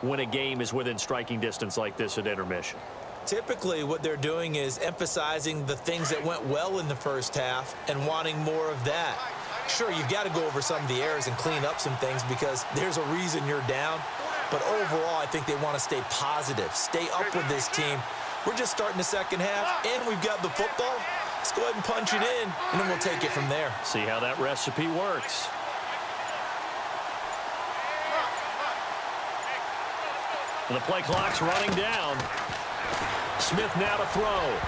when a game is within striking distance like this at intermission? Typically, what they're doing is emphasizing the things that went well in the first half and wanting more of that. Sure, you've got to go over some of the errors and clean up some things because there's a reason you're down. But overall, I think they want to stay positive, stay up with this team. We're just starting the second half, and we've got the football. Let's go ahead and punch it in, and then we'll take it from there. See how that recipe works. The play clock's running down. Smith now to throw.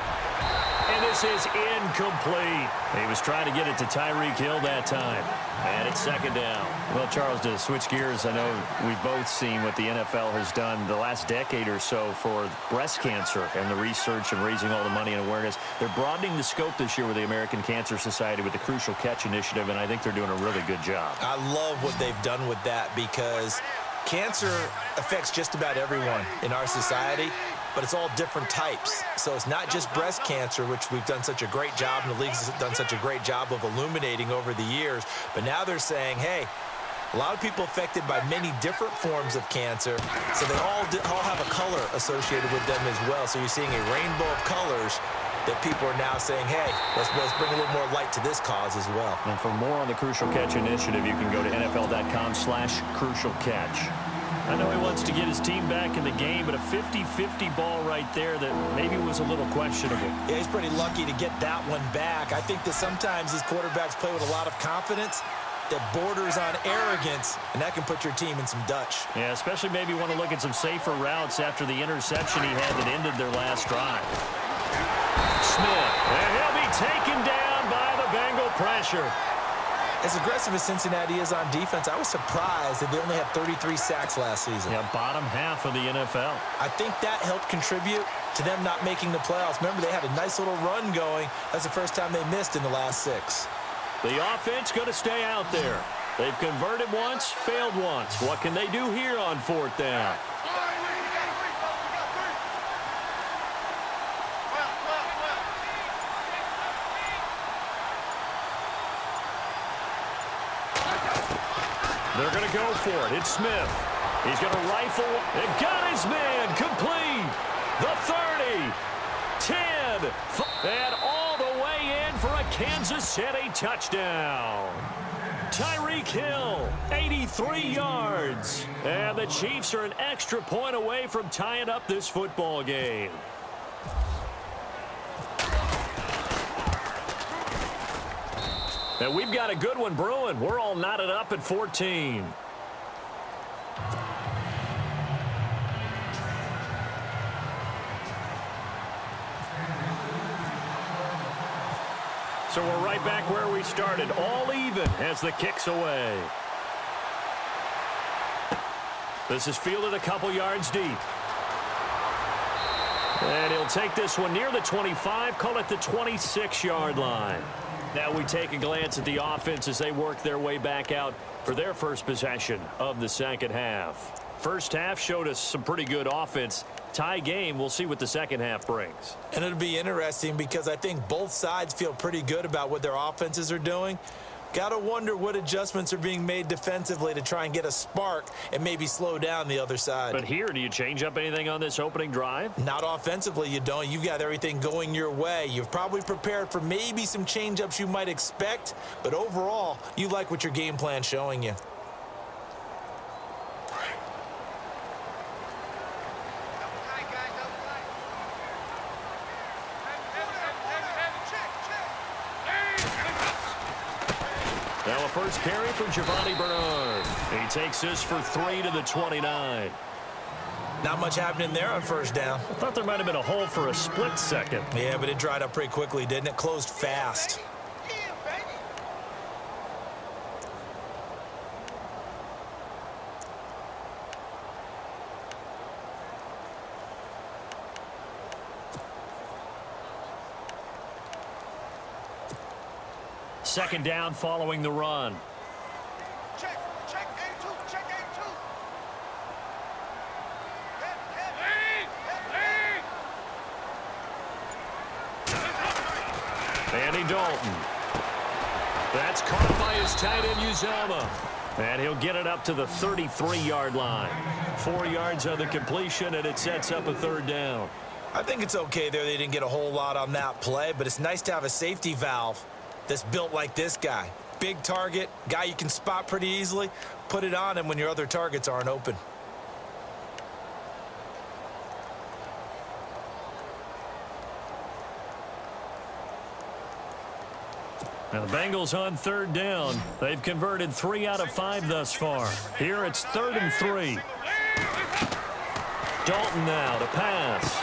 And this is incomplete. He was trying to get it to Tyreek Hill that time. And it's second down. Well, Charles, to switch gears, I know we've both seen what the NFL has done the last decade or so for breast cancer and the research and raising all the money and awareness. They're broadening the scope this year with the American Cancer Society with the Crucial Catch Initiative, and I think they're doing a really good job. I love what they've done with that because cancer affects just about everyone in our society, but it's all different types. So it's not just breast cancer, which we've done such a great job, and the league's done such a great job of illuminating over the years. But now they're saying, hey, a lot of people affected by many different forms of cancer, so they all have a color associated with them as well. So you're seeing a rainbow of colors that people are now saying, hey, let's bring a little more light to this cause as well. And for more on the Crucial Catch Initiative, you can go to NFL.com/crucialcatch. I know he wants to get his team back in the game, but a 50-50 ball right there that maybe was a little questionable. Yeah, he's pretty lucky to get that one back. I think that sometimes these quarterbacks play with a lot of confidence that borders on arrogance, and that can put your team in some Dutch. Yeah, especially maybe want to look at some safer routes after the interception he had that ended their last drive. Smith, and he'll be taken down by the Bengal pressure. As aggressive as Cincinnati is on defense, I was surprised that they only had 33 sacks last season. Yeah, bottom half of the NFL. I think that helped contribute to them not making the playoffs. Remember, they had a nice little run going. That's the first time they missed in the last 6. The offense going to stay out there. They've converted once, failed once. What can they do here on 4th down? They're going to go for it. It's Smith. He's going to rifle. And got his man. Complete. The 30. 10. And all the way in for a Kansas City touchdown. Tyreek Hill, 83 yards. And the Chiefs are an extra point away from tying up this football game. And we've got a good one brewing. We're all knotted up at 14. So we're right back where we started, all even as the kick's away. This is fielded a couple yards deep. And he'll take this one near the 25, call it the 26-yard line. Now we take a glance at the offense as they work their way back out for their first possession of the second half. First half showed us some pretty good offense. Tie game, we'll see what the second half brings. And it'll be interesting because I think both sides feel pretty good about what their offenses are doing. Got to wonder what adjustments are being made defensively to try and get a spark and maybe slow down the other side. But here, do you change up anything on this opening drive? Not offensively, you don't. You've got everything going your way. You've probably prepared for maybe some change-ups you might expect, but overall, you like what your game plan's showing you. Now a first carry for Giovanni Bernard. He takes this for 3 to the 29. Not much happening there on first down. I thought there might have been a hole for a split second. Yeah, but it dried up pretty quickly, didn't it? Closed fast. Second down following the run. Check A2, check A2. Andy Dalton. That's caught by his tight end, Uzama. And he'll get it up to the 33-yard line. 4 yards on the completion, and it sets up a third down. I think it's okay there. They didn't get a whole lot on that play, but it's nice to have a safety valve that's built like this guy. Big target, guy you can spot pretty easily. Put it on him when your other targets aren't open. Now the Bengals on third down. They've converted 3 out of 5 thus far. Here it's 3rd and 3. Dalton now to pass.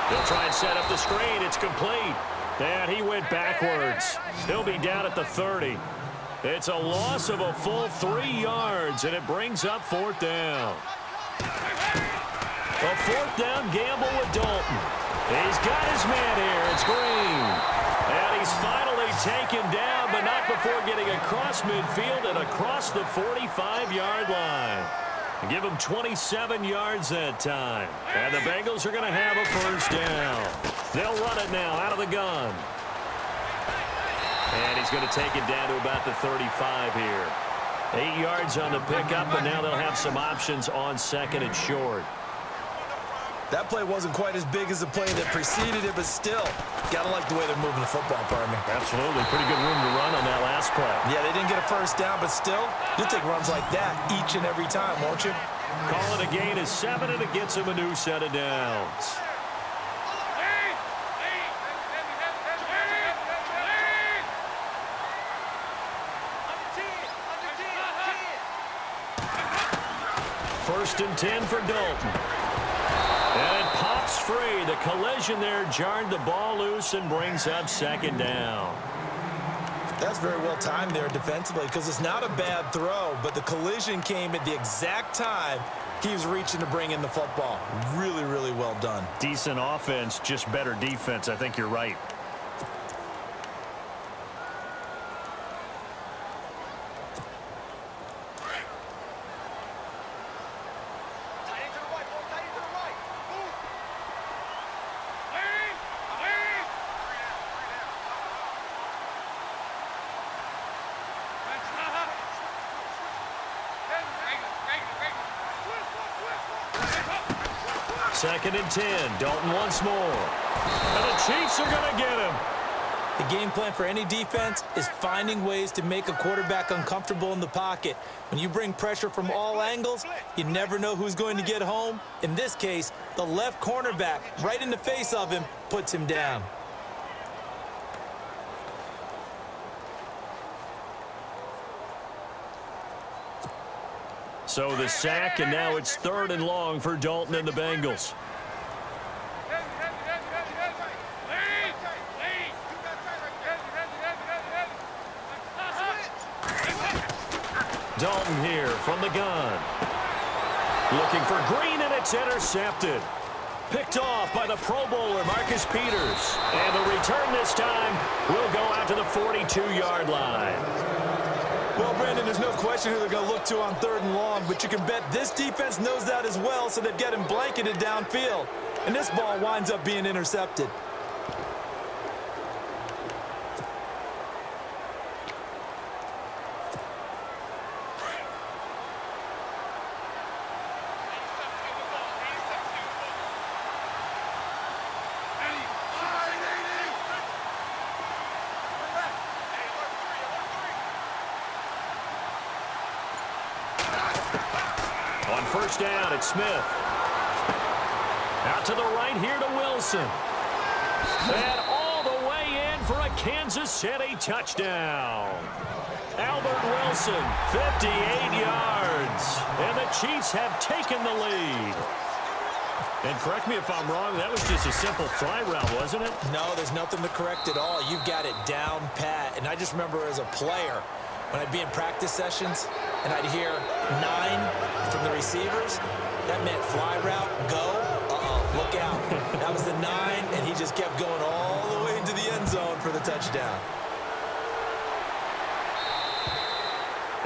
He'll try and set up the screen. It's complete. And he went backwards. He'll be down at the 30. It's a loss of a full 3 yards, and it brings up 4th down. A 4th down gamble with Dalton. He's got his man here. It's Green. And he's finally taken down, but not before getting across midfield and across the 45-yard line. Give him 27 yards that time. And the Bengals are going to have a 1st down. They'll run it now out of the gun. And he's going to take it down to about the 35 here. 8 yards on the pickup, and now they'll have some options on 2nd and short. That play wasn't quite as big as the play that preceded it, but still, got to like the way they're moving the football, partner. Absolutely. Pretty good room to run on that last play. Yeah, they didn't get a 1st down, but still, you'll take runs like that each and every time, won't you? Call it a gain of 7, and it gets him a new set of downs. First and 10 for Dalton. And it pops free. The collision there jarred the ball loose and brings up 2nd down. That's very well timed there defensively because it's not a bad throw, but the collision came at the exact time he was reaching to bring in the football. Really, really well done. Decent offense, just better defense. I think you're right. Second and 10. Dalton once more. And the Chiefs are going to get him. The game plan for any defense is finding ways to make a quarterback uncomfortable in the pocket. When you bring pressure from all angles, you never know who's going to get home. In this case, the left cornerback, right in the face of him, puts him down. So the sack, and now it's 3rd and long for Dalton and the Bengals. Dalton here from the gun. Looking for Green, and it's intercepted. Picked off by the Pro Bowler, Marcus Peters. And the return this time will go out to the 42-yard line. Well, Brandon, there's no question who they're going to look to on 3rd and long, but you can bet this defense knows that as well, so they've got him blanketed downfield. And this ball winds up being intercepted. On 1st down, it's Smith. Out to the right here to Wilson. And all the way in for a Kansas City touchdown. Albert Wilson, 58 yards. And the Chiefs have taken the lead. And correct me if I'm wrong, that was just a simple fly route, wasn't it? No, there's nothing to correct at all. You've got it down pat. And I just remember as a player, when I'd be in practice sessions and I'd hear 9 from the receivers, that meant fly route, go, look out. That was the 9, and he just kept going all the way into the end zone for the touchdown.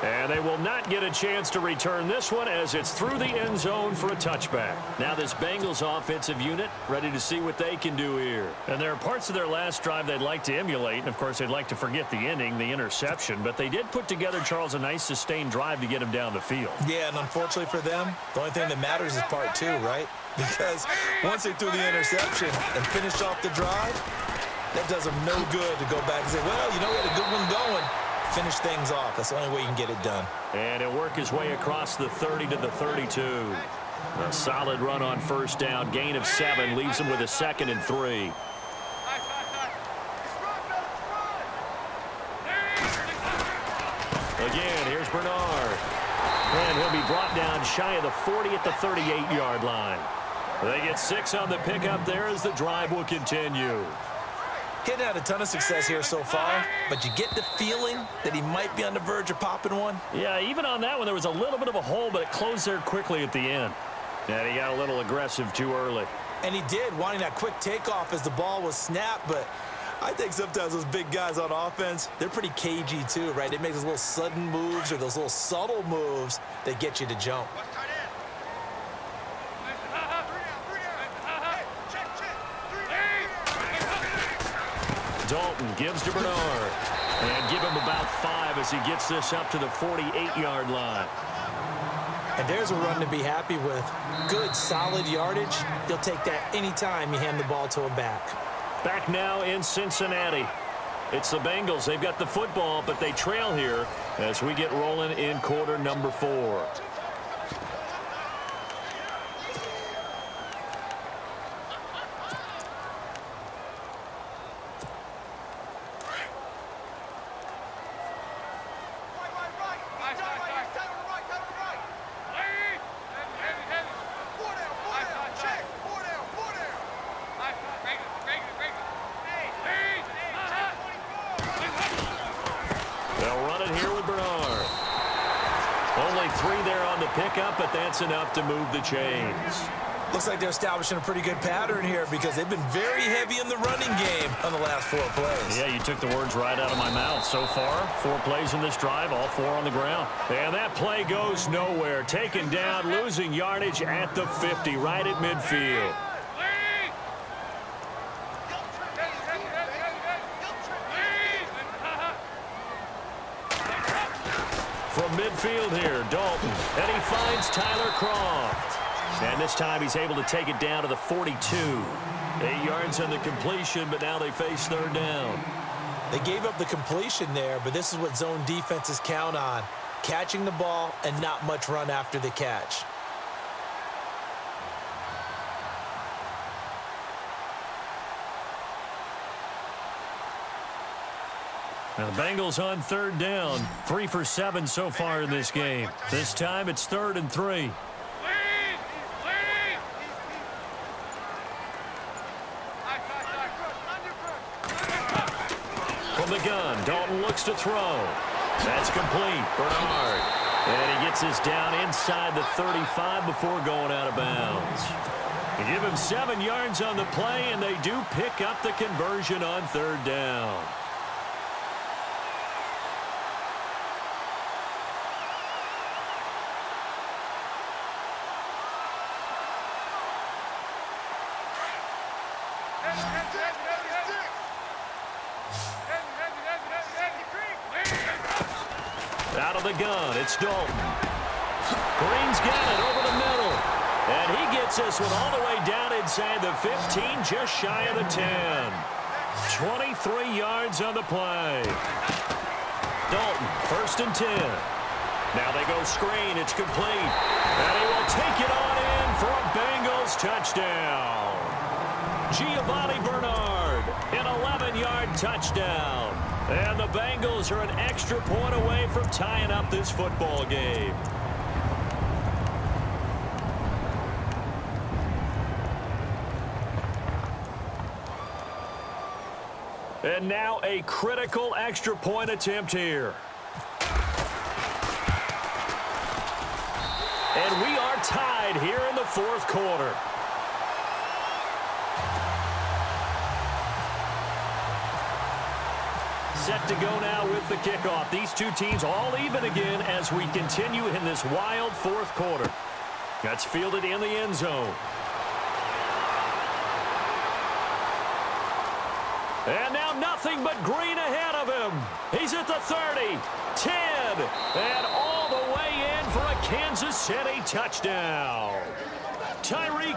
And they will not get a chance to return this one as it's through the end zone for a touchback. Now this Bengals offensive unit ready to see what they can do here. And there are parts of their last drive they'd like to emulate. And, of course, they'd like to forget the ending, the interception. But they did put together, Charles, a nice sustained drive to get them down the field. Yeah, and unfortunately for them, the only thing that matters is part two, right? Because once they threw the interception and finished off the drive, that does them no good to go back and say, well, you know, we had a good one going. Finish things off. That's the only way you can get it done. And he'll work his way across the 30 to the 32. A solid run on first down. Gain of 7 leaves him with a 2nd and 3. Again, here's Bernard. And he'll be brought down shy of the 40 at the 38-yard line. They get 6 on the pickup there as the drive will continue. He's had a ton of success here so far, but you get the feeling that he might be on the verge of popping one. Yeah, even on that one, there was a little bit of a hole, but it closed there quickly at the end. And he got a little aggressive too early. And he did, wanting that quick takeoff as the ball was snapped, but I think sometimes those big guys on offense, they're pretty cagey too, right? They make those little sudden moves or those little subtle moves that get you to jump. Dalton gives to Bernard. And give him about 5 as he gets this up to the 48-yard line. And there's a run to be happy with. Good, solid yardage. He'll take that anytime you hand the ball to a back. Back now in Cincinnati. It's the Bengals. They've got the football, but they trail here as we get rolling in quarter number 4. Pickup, but that's enough to move the chains. Looks like they're establishing a pretty good pattern here because they've been very heavy in the running game on the last 4 plays. Yeah, you took the words right out of my mouth. So far, 4 plays in this drive, all 4 on the ground. And that play goes nowhere. Taken down, losing yardage at the 50, right at midfield. From midfield here, Dalton, and he finds Tyler Croft. And this time he's able to take it down to the 42. 8 yards on the completion, but now they face 3rd down. They gave up the completion there, but this is what zone defenses count on. Catching the ball and not much run after the catch. Now the Bengals on 3rd down. 3 for 7 so far in this game. This time it's 3rd and 3. From the gun, Dalton looks to throw. That's complete. Bernard. And he gets this down inside the 35 before going out of bounds. They give him 7 yards on the play, and they do pick up the conversion on 3rd down. Out of the gun, it's Dalton. Green's got it over the middle. And he gets this one all the way down inside the 15, just shy of the 10. 23 yards on the play. Dalton, 1st and 10. Now they go screen, it's complete. And he will take it on in for a Bengals touchdown. Giovanni Bernard, an 11-yard touchdown. And the Bengals are an extra point away from tying up this football game. And now a critical extra point attempt here. And we are tied here in the 4th quarter. Set to go now with the kickoff. These two teams all even again as we continue in this wild fourth quarter. That's fielded in the end zone. And now nothing but green ahead of him. He's at the 30, 10, and all the way in for a Kansas City touchdown. Tyreek